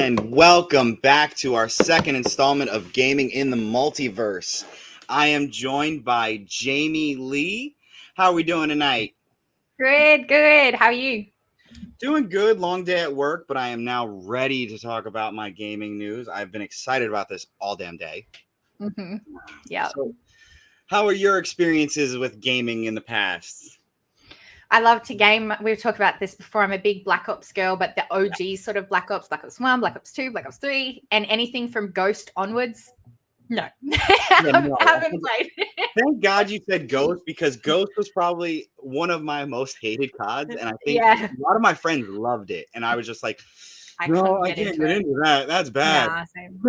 And welcome back to our second installment of Gaming in the Multiverse. I am joined by Jamie Lee. How are we doing tonight? Good. How are you? Doing good. Long day at work, but I am now ready to talk about my gaming news. I've been excited about this all damn day. Mm-hmm. Yeah. So, how are your experiences with gaming in the past? I love to game. We've talked about this before. I'm a big Black Ops girl, but the OG sort of Black Ops 1, Black Ops 2, Black Ops 3, and anything from Ghost onwards. No, I haven't played. Thank God you said Ghost, because Ghost was probably one of my most hated CODs, and I think a lot of my friends loved it, and I was just like, no, I can't get into that. That's bad. Nah, same.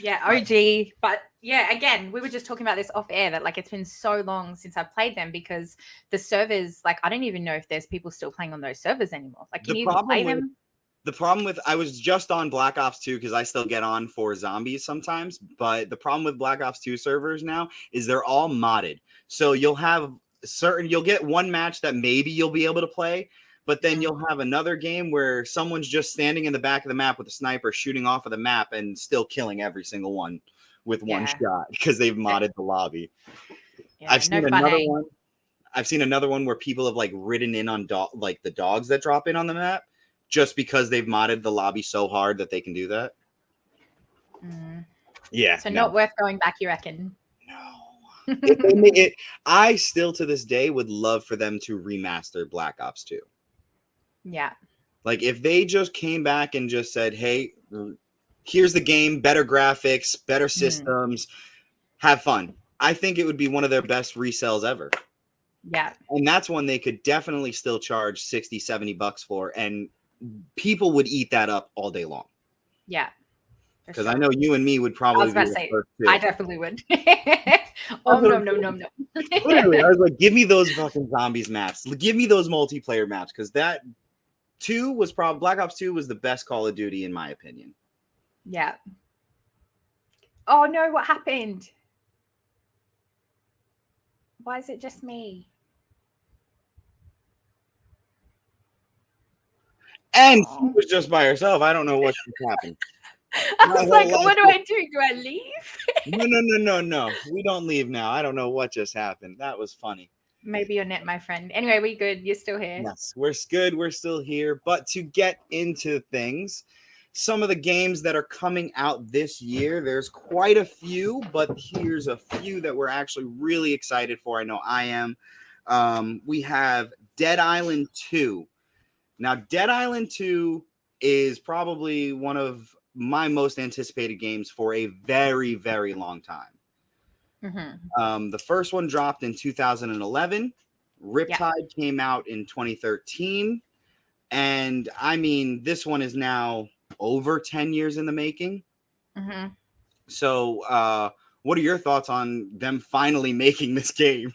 Yeah, OG. But yeah, again, we were just talking about this off air that like it's been so long since I've played them because the servers, like I don't even know if there's people still playing on those servers anymore. Like, can you even play them? The problem with, I was just on Black Ops 2 because I still get on for zombies sometimes, but the problem with Black Ops 2 servers now is they're all modded. So you'll get one match that maybe you'll be able to play, but then you'll have another game where someone's just standing in the back of the map with a sniper shooting off of the map and still killing every single one with one shot because they've modded the lobby. Yeah, I've seen another one where people have like ridden in on like the dogs that drop in on the map, just because they've modded the lobby so hard that they can do that. Yeah. So not worth going back, you reckon? No. I still to this day would love for them to remaster Black Ops 2. Yeah. Like if they just came back and just said, hey, here's the game, better graphics, better systems, have fun. I think it would be one of their best resells ever. Yeah. And that's one they could definitely still charge $60-$70 for, and people would eat that up all day long. Yeah. Because I know you and me would probably. I was about to say, I definitely would. No. Literally, I was like, give me those fucking zombies maps. Give me those multiplayer maps. Because that Black Ops 2 was the best Call of Duty in my opinion. Yeah. Oh no, what happened? Why is it just me? And she was just by herself. I don't know what just happened. I was like, what do I do? Do I leave? No. We don't leave now. I don't know what just happened. That was funny. Maybe you're net, my friend. Anyway, we good. You're still here. Yes, we're good. We're still here. But to get into things, some of the games that are coming out this year, there's quite a few, but here's a few that we're actually really excited for. I know I am. We have Dead Island 2. Now, Dead Island 2 is probably one of my most anticipated games for a very, very long time. The first one dropped in 2011. Riptide came out in 2013. And I mean, this one is now over 10 years in the making. So what are your thoughts on them finally making this game?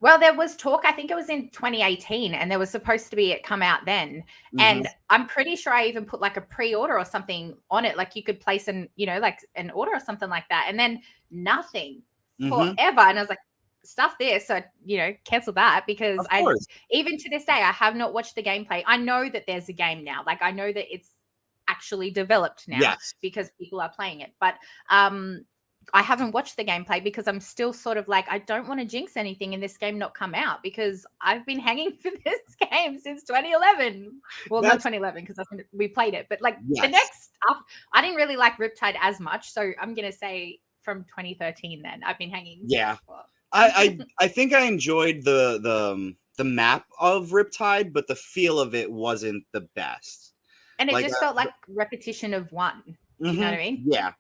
Well, there was talk, I think it was in 2018, and there was supposed to be it come out then. And I'm pretty sure I even put like a pre-order or something on it. Like you could place an order or something like that. And then nothing forever. And I was like, stuff this. So, cancel that, because even to this day, I have not watched the gameplay. I know that there's a game now. Like I know that it's actually developed now because people are playing it. But I haven't watched the gameplay because I'm still sort of like, I don't want to jinx anything in this game not come out, because I've been hanging for this game since 2011. Well, not 2011 because we played it, but like the next stuff, I didn't really like Riptide as much. So I'm going to say from 2013 then I've been hanging. Yeah. I think I enjoyed the map of Riptide, but the feel of it wasn't the best. And it just felt like repetition of one. You know what I mean? Yeah.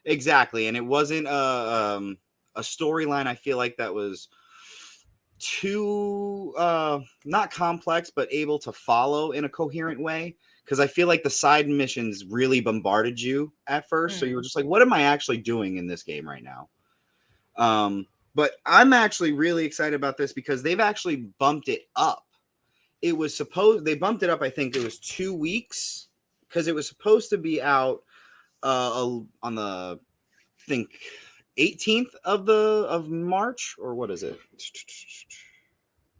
Exactly, and it wasn't a storyline. I feel like that was too not complex, but able to follow in a coherent way. Because I feel like the side missions really bombarded you at first, so you were just like, "What am I actually doing in this game right now?" But I'm actually really excited about this because they've actually bumped it up. They bumped it up. I think it was 2 weeks, because it was supposed to be out on the, I think, 18th of March, or what is it?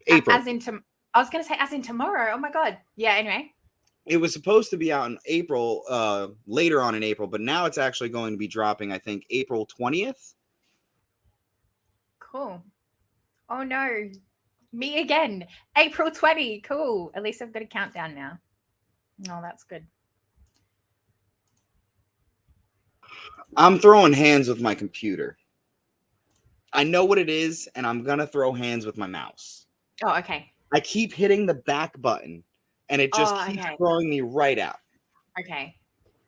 April. I was going to say as in tomorrow. Oh my god. Yeah. Anyway. it was supposed to be out in April, later on in April, but now it's actually going to be dropping, I think, April 20th. Cool. Oh no, me again. April 20. Cool. At least I've got a countdown now. Oh, that's good. I'm throwing hands with my computer. I know what it is, and I'm going to throw hands with my mouse. Oh, okay. I keep hitting the back button, and it just keeps throwing me right out. Okay.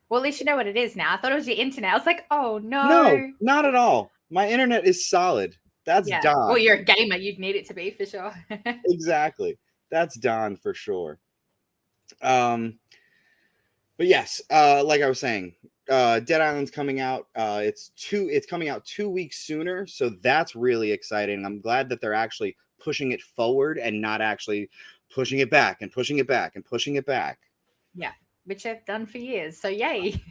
Well, at least you know what it is now. I thought it was your internet. I was like, oh no. No, not at all. My internet is solid. That's Don. Well, you're a gamer. You'd need it to be for sure. Exactly. That's Don for sure. But yes, like I was saying, Dead Island's coming out. It's coming out 2 weeks sooner, so that's really exciting. I'm glad that they're actually pushing it forward and not actually pushing it back and pushing it back and pushing it back. Yeah, which I've done for years. So yay.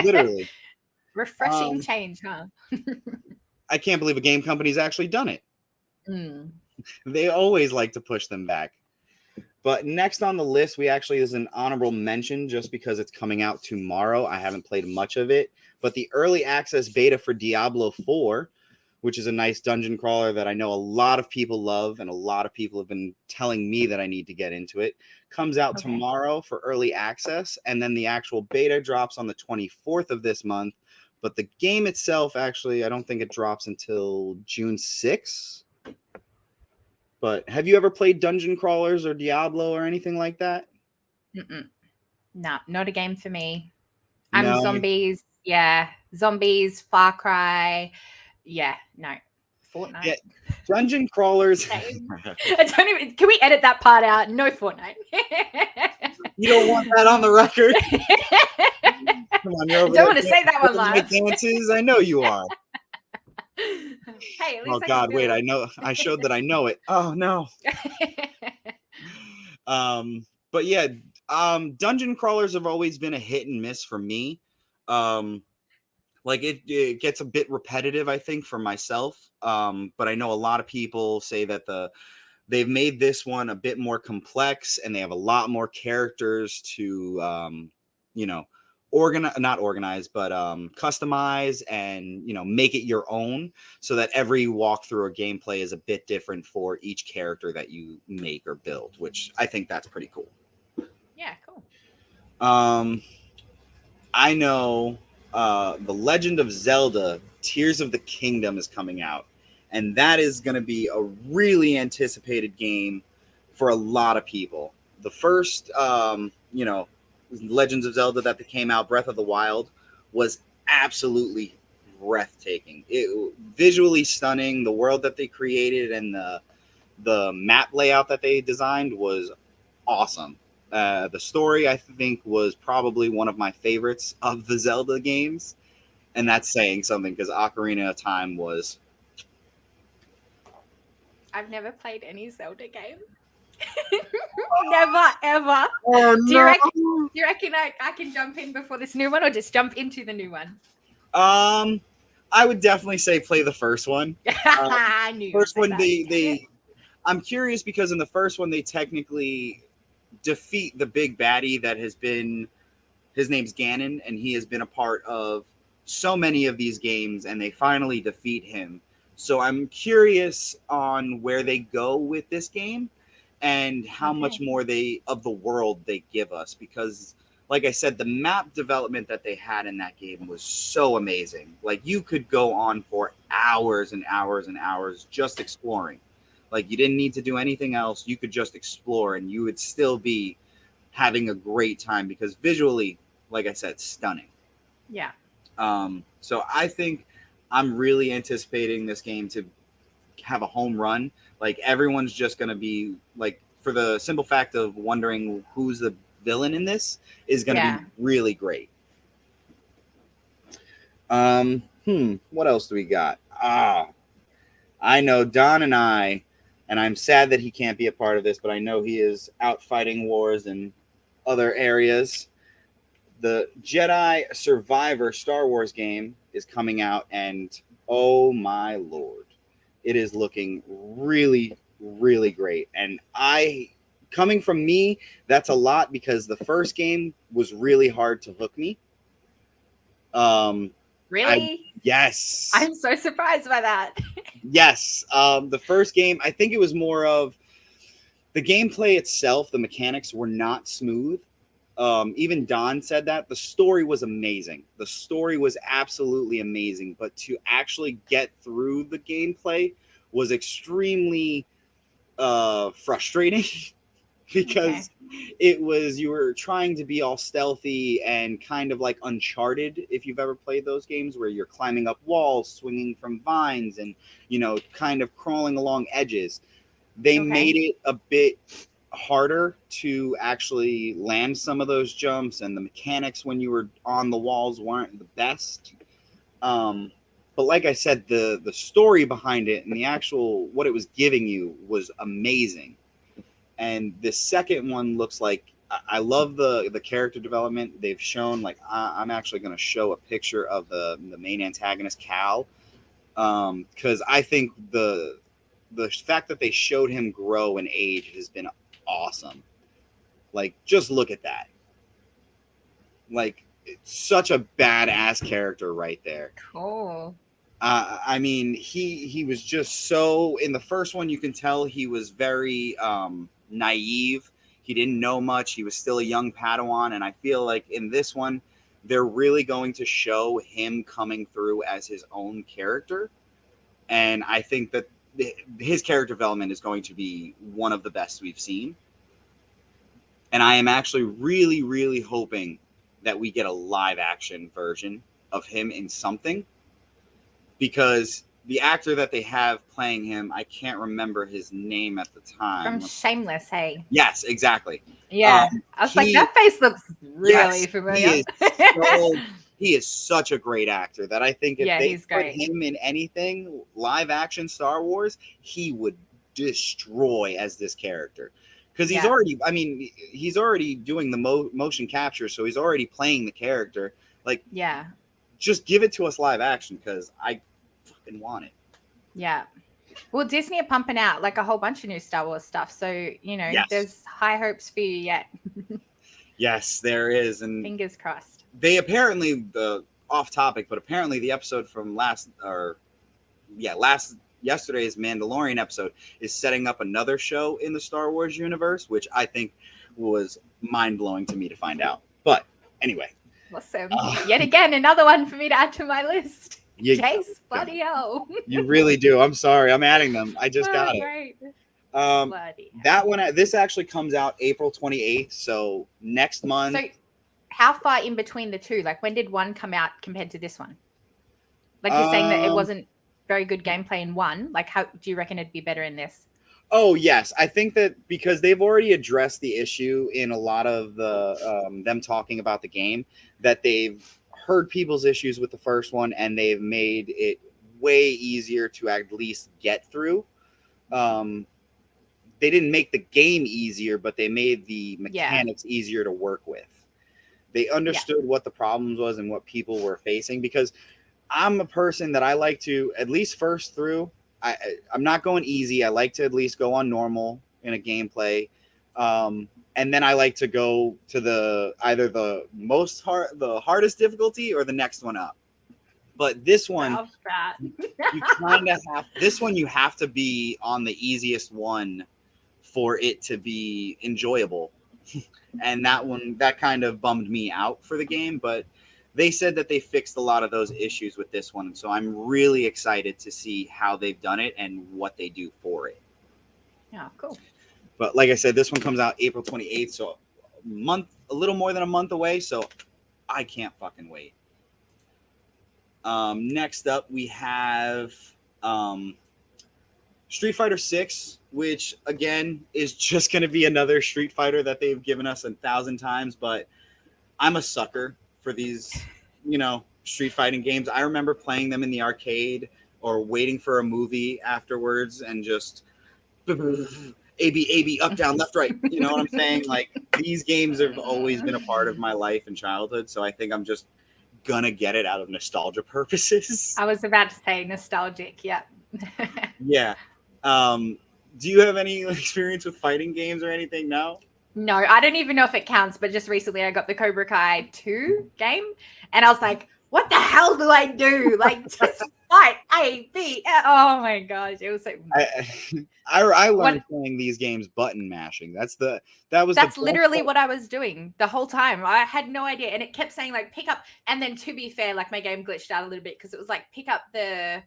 Literally. Refreshing change, huh? I can't believe a game company's actually done it. They always like to push them back. But next on the list, we actually is an honorable mention just because it's coming out tomorrow. I haven't played much of it, but the early access beta for Diablo 4, which is a nice dungeon crawler that I know a lot of people love and a lot of people have been telling me that I need to get into it, comes out tomorrow for early access. And then the actual beta drops on the 24th of this month. But the game itself, actually, I don't think it drops until June 6th. But have you ever played dungeon crawlers or Diablo or anything like that? No, not a game for me. I'm zombies. Yeah. Zombies, Far Cry. Yeah, no. Fortnite. Yeah. Dungeon crawlers. I don't even. Can we edit that part out? No Fortnite. You don't want that on the record? Come on, you're over I don't want to say that one live. Dances, I know you are. Hey, at least God, wait, I know. I showed that I know it. Oh no. But yeah, dungeon crawlers have always been a hit and miss for me. Like it gets a bit repetitive, I think, for myself. But I know a lot of people say that they've made this one a bit more complex and they have a lot more characters to customize and make it your own, so that every walkthrough or gameplay is a bit different for each character that you make or build, which I think that's pretty cool. Yeah, cool. I know The Legend of Zelda Tears of the Kingdom is coming out, and that is going to be a really anticipated game for a lot of people. The first Legends of Zelda that came out, Breath of the Wild, was absolutely breathtaking. It visually stunning. The world that they created and the map layout that they designed was awesome. The story, I think, was probably one of my favorites of the Zelda games, and that's saying something because Ocarina of Time was. I've never played any Zelda game. Never ever. Oh, no. Do you reckon I can jump in before this new one, or just jump into the new one? I would definitely say play the first one. I knew first one I'm curious because in the first one they technically defeat the big baddie that has been, his name's Ganon, and he has been a part of so many of these games, and they finally defeat him. So I'm curious on where they go with this game and how much more of the world they give us, because like I said, the map development that they had in that game was so amazing. Like you could go on for hours and hours and hours just exploring. Like you didn't need to do anything else. You could just explore and you would still be having a great time because visually, like I said, stunning. Yeah. So I think I'm really anticipating this game to have a home run. Like everyone's just going to be like, for the simple fact of wondering who's the villain in this is going to be really great. What else do we got? I know Don and I'm sad that he can't be a part of this, but I know he is out fighting wars in other areas. The Jedi Survivor Star Wars game is coming out, and oh my Lord, it is looking really, really great. And I coming from me, that's a lot because the first game was really hard to hook me. Really? Yes. I'm so surprised by that. Yes. The first game, I think it was more of the gameplay itself, the mechanics were not smooth. Even Don said that. The story was amazing. The story was absolutely amazing. But to actually get through the gameplay was extremely frustrating because it was, you were trying to be all stealthy and kind of like Uncharted, if you've ever played those games where you're climbing up walls, swinging from vines, and, you know, kind of crawling along edges. They made it a bit harder to actually land some of those jumps, and the mechanics when you were on the walls weren't the best. But like I said, the story behind it and the actual what it was giving you was amazing. And the second one looks like, I love the character development they've shown. Like I'm actually going to show a picture of the main antagonist Cal, because I think the fact that they showed him grow in age has been awesome. Like, just look at that. Like, it's such a badass character right there. Cool. I mean, he was just so, in the first one, you can tell he was very naive. He didn't know much. He was still a young Padawan. And I feel like in this one, they're really going to show him coming through as his own character. And I think that his character development is going to be one of the best we've seen. And I am actually really, really hoping that we get a live action version of him in something, because the actor that they have playing him, I can't remember his name at the time. From Shameless, hey? Yes, exactly. Yeah. I was like, that face looks really familiar. He is such a great actor that I think if they put him in anything live action Star Wars, he would destroy as this character. Because he's already, I mean, he's already doing the motion capture, so he's already playing the character. Like, just give it to us live action, because I fucking want it. Yeah. Well, Disney are pumping out like a whole bunch of new Star Wars stuff, so you know, there's high hopes for you yet. Yes, there is, and fingers crossed. They apparently, off topic, but apparently the episode from yesterday's Mandalorian episode is setting up another show in the Star Wars universe, which I think was mind-blowing to me to find out. But anyway. Awesome. Yet again, another one for me to add to my list. Jace, bloody hell. You really do. I'm sorry. I'm adding them. I just got it. Great. That one, this actually comes out April 28th, so next month. So how far in between the two? Like, when did one come out compared to this one? Like, you're saying that it wasn't very good gameplay in one. Like, how do you reckon it'd be better in this? Oh, yes. I think that because they've already addressed the issue in a lot of the them talking about the game, that they've heard people's issues with the first one and they've made it way easier to at least get through. They didn't make the game easier, but they made the mechanics easier to work with. They understood what the problems was and what people were facing, because I'm a person that I like to, at least first through, I'm not going easy. I like to at least go on normal in a gameplay. And then I like to go to either the hardest difficulty or the next one up. But this one, you kind of have, you have to be on the easiest one for it to be enjoyable. And that kind of bummed me out for the game, but they said that they fixed a lot of those issues with this one. So I'm really excited to see how they've done it and what they do for it. Yeah, cool. But like I said, this one comes out April 28th, so a little more than a month away. So I can't fucking wait. Next up, we have Street Fighter 6, which again is just going to be another Street Fighter that they've given us 1,000 times. But I'm a sucker for these, Street fighting games. I remember playing them in the arcade or waiting for a movie afterwards and just A-B, up, down, left, right. You know what I'm saying? Like, these games have always been a part of my life and childhood. So I think I'm just gonna get it out of nostalgia purposes. I was about to say nostalgic. Yeah. Yeah. Do you have any experience with fighting games or anything now? No, I don't even know if it counts, but just recently I got the Cobra Kai 2 game and I was like, what the hell do I do? Like, just fight A, B. Oh my gosh. It was so. I learned playing these games button mashing. That's literally what I was doing the whole time. I had no idea. And it kept saying, like, pick up. And then to be fair, like, my game glitched out a little bit because it was like, pick up I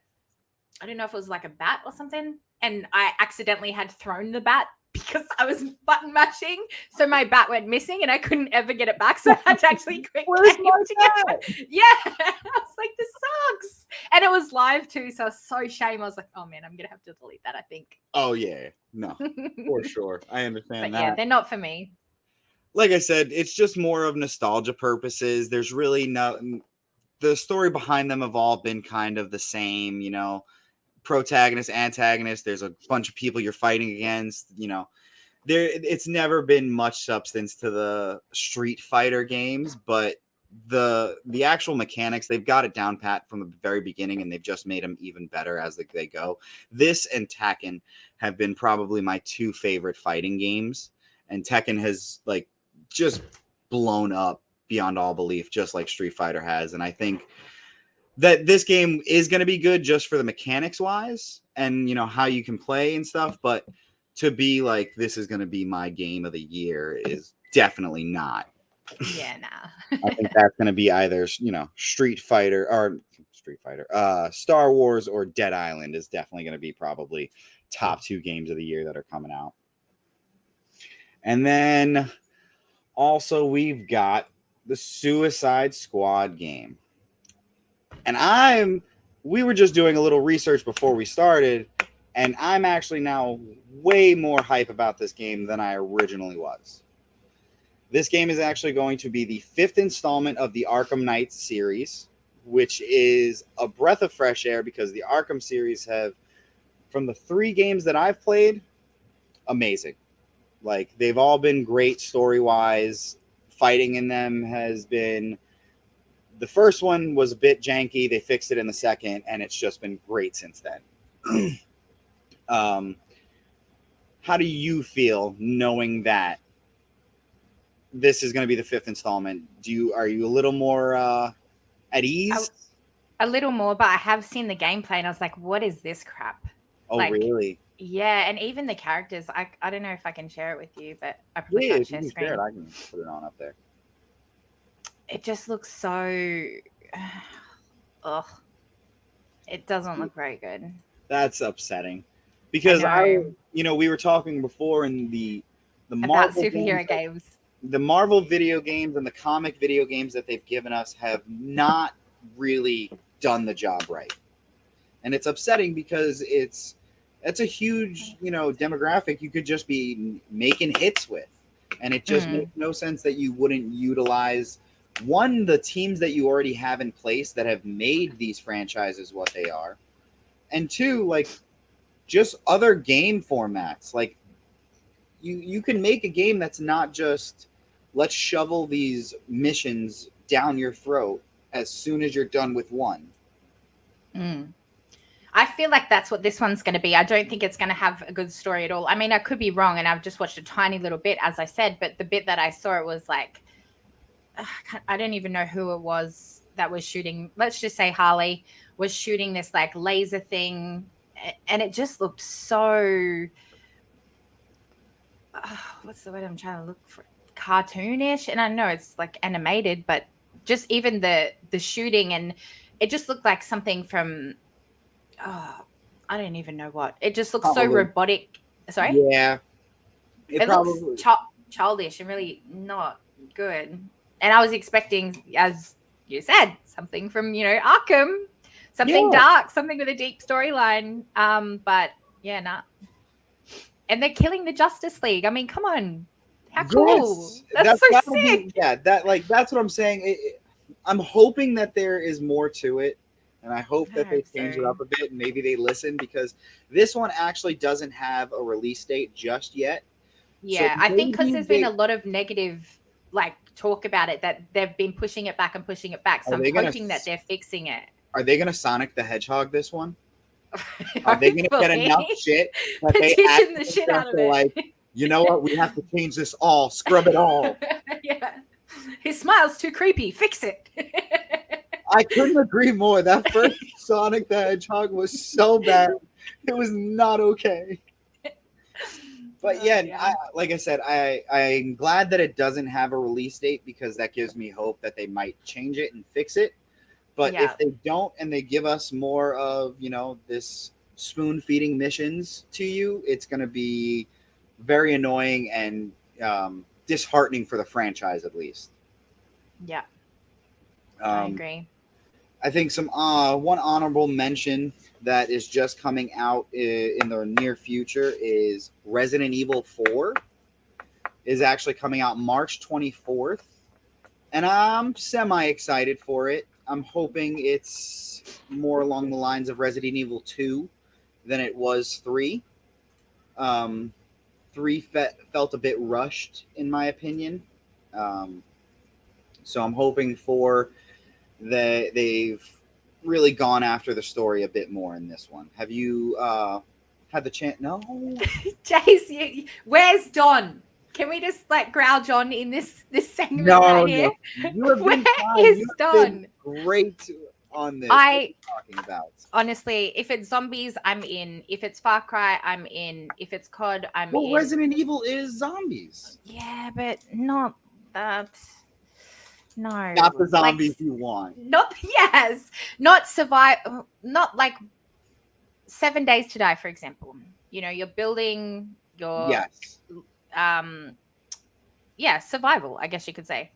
don't know if it was like a bat or something. And I accidentally had thrown the bat because I was button mashing. So my bat went missing and I couldn't ever get it back. So I had to actually quit game to get. Yeah. I was like, this sucks. And it was live too. So I was so ashamed. I was like, oh man, I'm going to have to delete that, I think. Oh yeah. No, for sure. I understand but that. Yeah, they're not for me. Like I said, it's just more of nostalgia purposes. There's really the story behind them have all been kind of the same, you know, protagonist, antagonist. There's a bunch of people you're fighting against, you know. It's never been much substance to the Street Fighter games, but the actual mechanics, they've got it down pat from the very beginning, and they've just made them even better as they go. This and Tekken have been probably my two favorite fighting games, and Tekken has like just blown up beyond all belief, just like Street Fighter has. And I think that this game is going to be good just for the mechanics wise and, you know, how you can play and stuff. But to be like, this is going to be my game of the year is definitely not. Yeah, nah. I think that's going to be either, you know, Star Wars or Dead Island is definitely going to be probably top 2 games of the year that are coming out. And then also we've got the Suicide Squad game. And we were just doing a little research before we started, and I'm actually now way more hype about this game than I originally was. This game is actually going to be the 5th installment of the Arkham Knight series, which is a breath of fresh air because the Arkham series have, from the 3 games that I've played, amazing. Like, they've all been great story-wise. Fighting in them has been... The first one was a bit janky. They fixed it in the second, and it's just been great since then. How do you feel knowing that this is going to be the 5th installment? Are you a little more at ease? A little more, but I have seen the gameplay, and I was like, what is this crap? Oh, like, really? Yeah, and even the characters, I don't know if I can share it with you, but I probably can't share screen. Share it, I can put it on up there. It just looks so... ugh. It doesn't look very good. That's upsetting. Because we were talking before in the Marvel about superhero games. The Marvel video games and the comic video games that they've given us have not really done the job right. And it's upsetting because it's a huge, demographic you could just be making hits with. And it just makes no sense that you wouldn't utilize the teams that you already have in place that have made these franchises what they are. And 2, like, just other game formats. Like, you can make a game that's not just let's shovel these missions down your throat as soon as you're done with one. I feel like that's what this one's going to be. I don't think it's going to have a good story at all. I mean, I could be wrong, and I've just watched a tiny little bit, as I said, but the bit that I saw, it was like, I don't even know who it was that was shooting. Let's just say Harley was shooting this like laser thing, and it just looked so what's the word I'm trying to look for? Cartoonish. And I know it's like animated, but just even the shooting, and it just looked like something from I don't even know what. It just looks so robotic. Sorry? Yeah. It looks childish and really not good. And I was expecting, as you said, something from, Arkham, something dark, something with a deep storyline. But yeah, nah. And they're killing the Justice League. I mean, come on. How cool. That's so sick. That's what I'm saying. I'm hoping that there is more to it. And I hope that they change it up a bit and maybe they listen, because this one actually doesn't have a release date just yet. Yeah, so I think because there's been a lot of negative talk about it, that they've been pushing it back and pushing it back. So I'm hoping that they're fixing it. Are they going to Sonic the Hedgehog this one? Are they going to get enough shit that they petition the shit out of it? Like, you know what? We have to change this all. Scrub it all. Yeah. His smile's too creepy. Fix it. I couldn't agree more. That first Sonic the Hedgehog was so bad. It was not okay. But yeah. Like I said, I'm glad that it doesn't have a release date because that gives me hope that they might change it and fix it. But if they don't and they give us more of, this spoon feeding missions to you, it's going to be very annoying and disheartening for the franchise, at least. Yeah. I agree. I think some one honorable mention that is just coming out in the near future is Resident Evil 4 is actually coming out March 24th. And I'm semi-excited for it. I'm hoping it's more along the lines of Resident Evil 2 than it was 3. 3 felt a bit rushed, in my opinion. So I'm hoping for they've really gone after the story a bit more in this one. Have you had the chance? No? Jace, where's Don? Can we just growl John in this segment right here? You have been Don? Great on this. Talking about. Honestly, if it's zombies, I'm in. If it's Far Cry, I'm in. If it's COD, I'm in. Well, Resident Evil is zombies. Yeah, but not that. No. Not the zombies you want. Not survive. Not like 7 Days to Die, for example. You're building your survival, I guess you could say.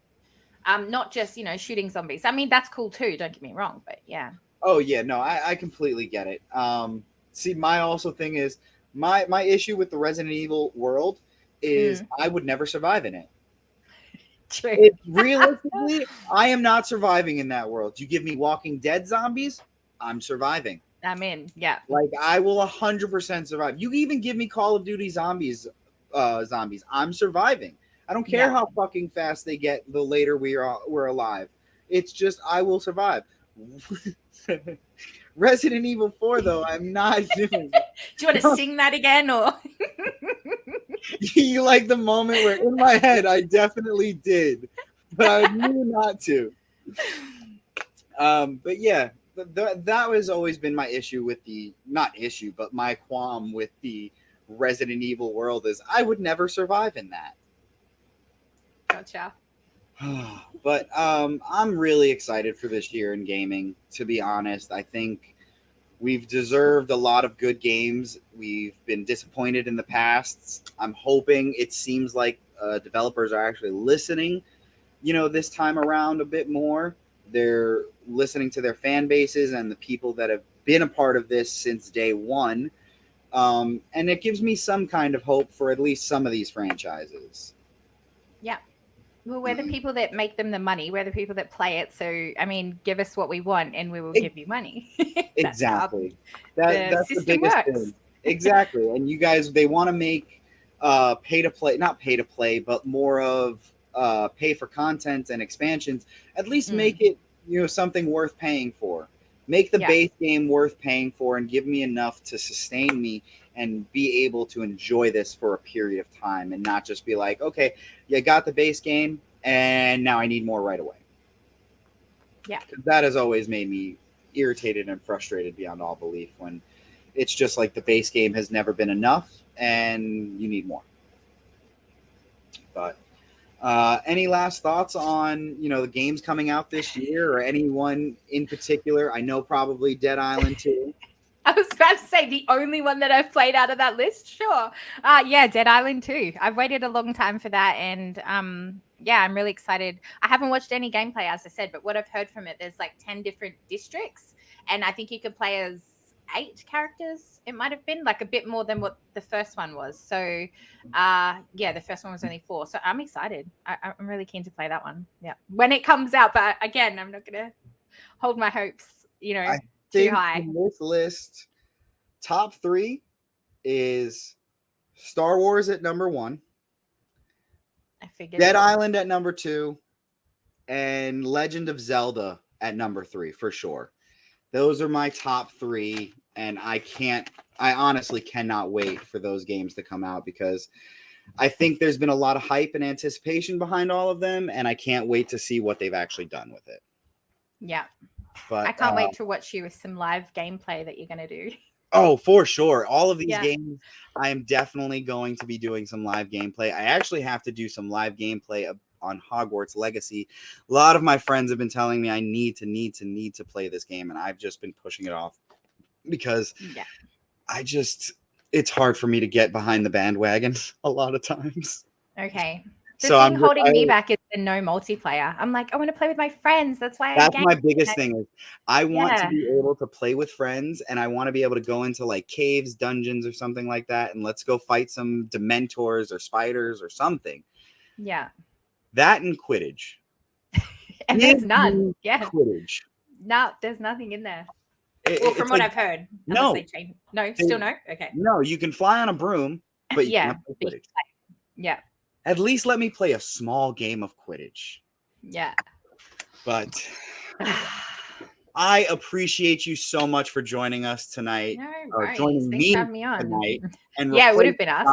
Not just shooting zombies. I mean, that's cool too, don't get me wrong, but yeah. Oh yeah, no, I completely get it. See, my also thing is my issue with the Resident Evil world is I would never survive in it. True. Realistically, I am not surviving in that world. You give me Walking Dead zombies, I'm surviving. I'm in, yeah. Like I will 100% survive. You even give me Call of Duty zombies, I'm surviving. I don't care how fucking fast they get the later we're alive. It's just I will survive. Resident Evil 4 though, I'm not doing. Do you want to sing that again or? You like the moment where in my head I definitely did, but I knew not to. But yeah, that has always been my issue with but my qualm with the Resident Evil world is I would never survive in that. Gotcha. But I'm really excited for this year in gaming, to be honest. I think we've deserved a lot of good games. We've been disappointed in the past. I'm hoping it seems like developers are actually listening, this time around a bit more. They're listening to their fan bases and the people that have been a part of this since day one. And it gives me some kind of hope for at least some of these franchises. Yeah. Well, we're the people that make them the money. We're the people that play it. So, I mean, give us what we want and we will give you money. Exactly. That's the biggest thing. Exactly. And you guys, they want to make not pay to play, but more of pay for content and expansions. At least make it, something worth paying for. Make the base game worth paying for and give me enough to sustain me and be able to enjoy this for a period of time and not just be like, okay, you got the base game and now I need more right away. Yeah. That has always made me irritated and frustrated beyond all belief when it's just like the base game has never been enough and you need more. But any last thoughts on, the games coming out this year or anyone in particular? I know probably Dead Island 2. I was about to say the only one that I've played out of that list. Sure. Dead Island 2. I've waited a long time for that. And I'm really excited. I haven't watched any gameplay, as I said, but what I've heard from it, there's 10 different districts. And I think you could play as 8 characters. It might have been a bit more than what the first one was. So, the first one was only 4. So I'm excited. I'm really keen to play that one. Yeah. When it comes out. But again, I'm not going to hold my hopes, too high. In this list, top 3 is Star Wars at number 1. I figured. Dead Island at number 2. And Legend of Zelda at number 3, for sure. Those are my top 3 and I honestly cannot wait for those games to come out, because I think there's been a lot of hype and anticipation behind all of them, and I can't wait to see what they've actually done with it. Yeah. But I can't wait to watch you with some live gameplay that you're going to do. Oh, for sure. All of these Yeah. games, I am definitely going to be doing some live gameplay. I actually have to do some live gameplay on Hogwarts Legacy. A lot of my friends have been telling me I need to play this game, and I've just been pushing it off because it's hard for me to get behind the bandwagon a lot of times. Okay. The thing holding me back is the no multiplayer. I'm like, I want to play with my friends. That's why that's my biggest thing. Is I want to be Yeah. able to play with friends, and I want to be able to go into like caves, dungeons, or something like that, and let's go fight some Dementors or spiders or something. Yeah. That and Quidditch. And there's none. Yeah. Quidditch. No, there's nothing in there. Well, from what I've heard. No. No, still no? Okay. No, you can fly on a broom, but you Yeah. can't play Quidditch. Yeah. At least let me play a small game of Quidditch. Yeah. But I appreciate you so much for joining us tonight. No or joining Thanks me for having me on. tonight. And yeah, it would have been us.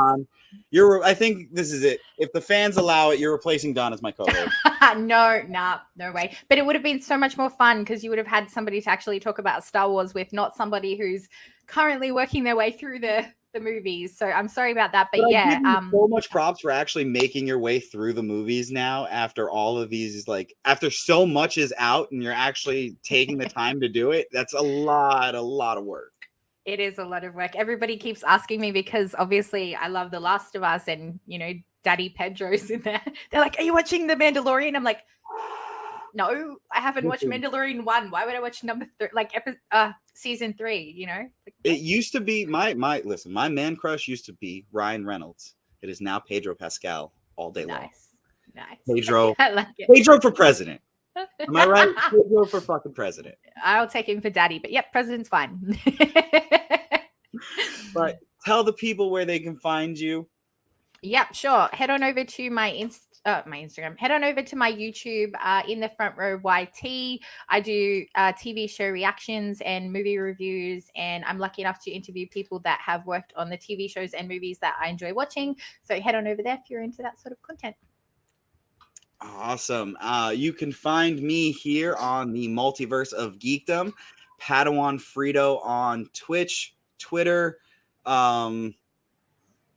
I think this is it. If the fans allow it, you're replacing Don as my co-host. No way. But it would have been so much more fun because you would have had somebody to actually talk about Star Wars with, not somebody who's currently working their way through the movies. So I'm sorry about that. But yeah, so much props for actually making your way through the movies now after all of these, like after so much is out and you're actually taking the time to do it. That's a lot of work. It is a lot of work. Everybody keeps asking me because obviously I love The Last of Us, and Daddy Pedro's in there. They're like, "Are you watching The Mandalorian?" I'm like, "No, I haven't watched Mandalorian 1. Why would I watch season 3, It used to be my man crush used to be Ryan Reynolds. It is now Pedro Pascal all day long. Nice. Pedro. I like it. Pedro for president. Am I right? Pedro for fucking president. I'll take him for daddy, but yep, president's fine. But tell the people where they can find you. Yep, sure. Head on over to my Instagram. Head on over to my YouTube, in the front row YT. I do TV show reactions and movie reviews, and I'm lucky enough to interview people that have worked on the TV shows and movies that I enjoy watching. So head on over there if you're into that sort of content. Awesome. You can find me here on the Multiverse of Geekdom, Padawan Frito on Twitch, Twitter,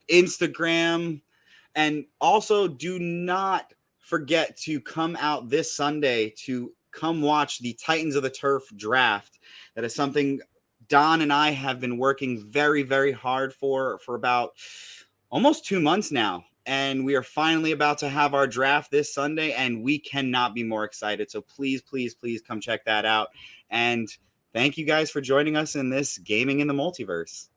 Instagram, and also do not forget to come out this Sunday to come watch the Titans of the Turf draft. That is something Don and I have been working very, very hard for about almost 2 months now. And we are finally about to have our draft this Sunday, and we cannot be more excited. So please, please, please come check that out. And thank you guys for joining us in this Gaming in the Multiverse.